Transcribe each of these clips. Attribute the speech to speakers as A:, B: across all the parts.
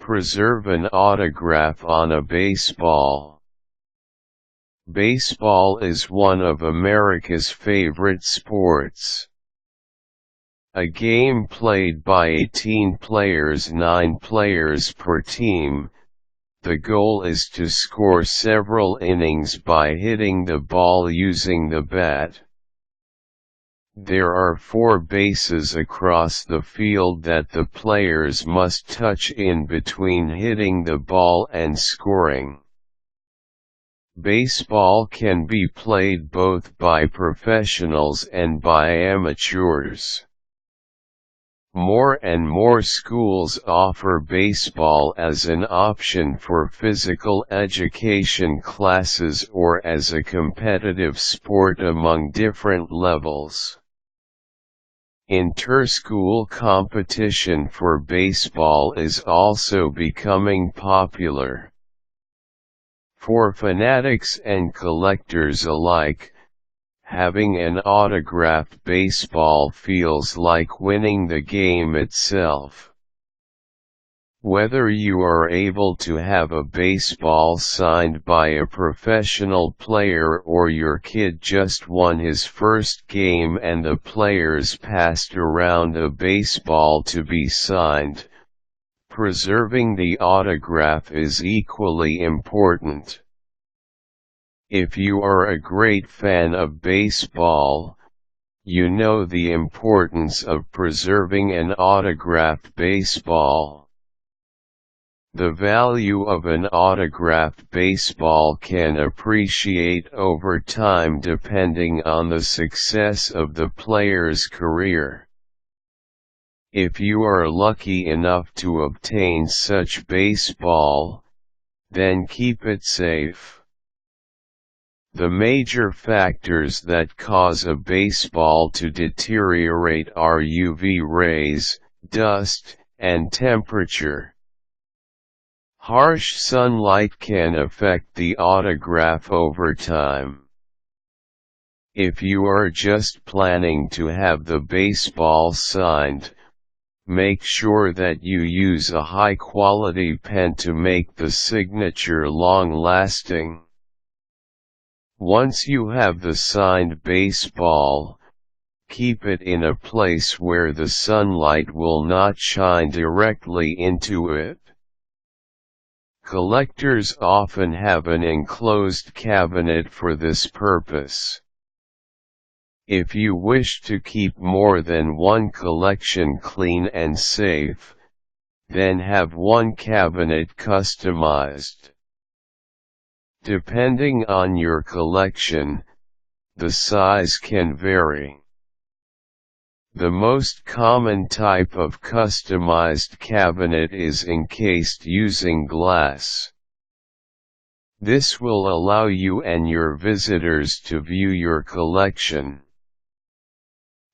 A: Preserve an autograph on a baseball. Baseball is one of America's favorite sports. A game played by 18 players, 9 players per team. The goal is to score several innings by hitting the ball using the bat. There are 4 bases across the field that the players must touch in between hitting the ball and scoring. Baseball can be played both by professionals and by amateurs. More and more schools offer baseball as an option for physical education classes or as a competitive sport among different levels. Interschool competition for baseball is also becoming popular. For fanatics and collectors alike, having an autographed baseball feels like winning the game itself. Whether you are able to have a baseball signed by a professional player or your kid just won his first game and the players passed around a baseball to be signed, preserving the autograph is equally important. If you are a great fan of baseball, you know the importance of preserving an autographed baseball. The value of an autographed baseball can appreciate over time depending on the success of the player's career. If you are lucky enough to obtain such baseball, then keep it safe. The major factors that cause a baseball to deteriorate are UV rays, dust, and temperature. Harsh sunlight can affect the autograph over time. If you are just planning to have the baseball signed, make sure that you use a high-quality pen to make the signature long-lasting. Once you have the signed baseball, keep it in a place where the sunlight will not shine directly into it. Collectors often have an enclosed cabinet for this purpose. If you wish to keep more than one collection clean and safe, then have one cabinet customized. Depending on your collection, the size can vary. The most common type of customized cabinet is encased using glass. This will allow you and your visitors to view your collection.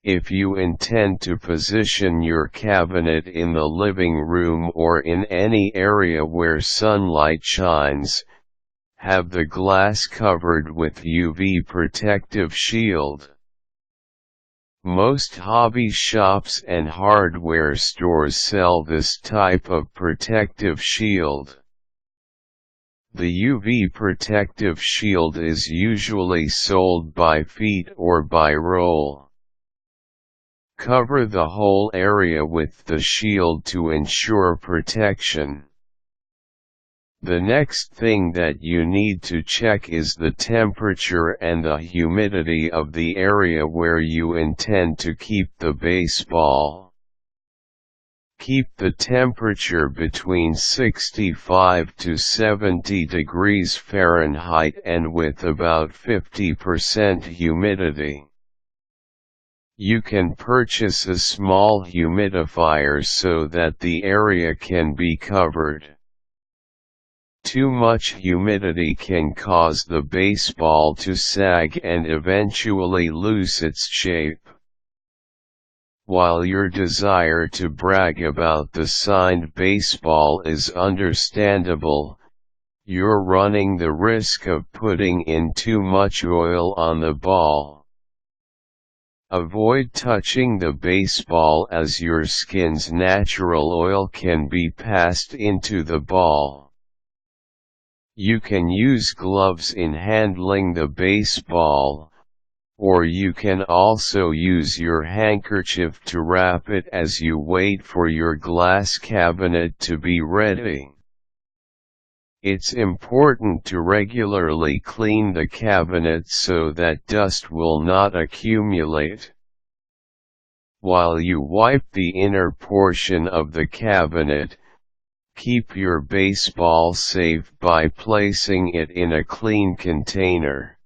A: If you intend to position your cabinet in the living room or in any area where sunlight shines, have the glass covered with UV protective shield. Most hobby shops and hardware stores sell this type of protective shield. The UV protective shield is usually sold by feet or by roll. Cover the whole area with the shield to ensure protection. The next thing that you need to check is the temperature and the humidity of the area where you intend to keep the baseball. Keep the temperature between 65 to 70 degrees Fahrenheit and with about 50% humidity. You can purchase a small humidifier so that the area can be covered. Too much humidity can cause the baseball to sag and eventually lose its shape. While your desire to brag about the signed baseball is understandable, you're running the risk of putting in too much oil on the ball. Avoid touching the baseball as your skin's natural oil can be passed into the ball. You can use gloves in handling the baseball, or you can also use your handkerchief to wrap it as you wait for your glass cabinet to be ready. It's important to regularly clean the cabinet so that dust will not accumulate. While you wipe the inner portion of the cabinet, keep your baseball safe by placing it in a clean container.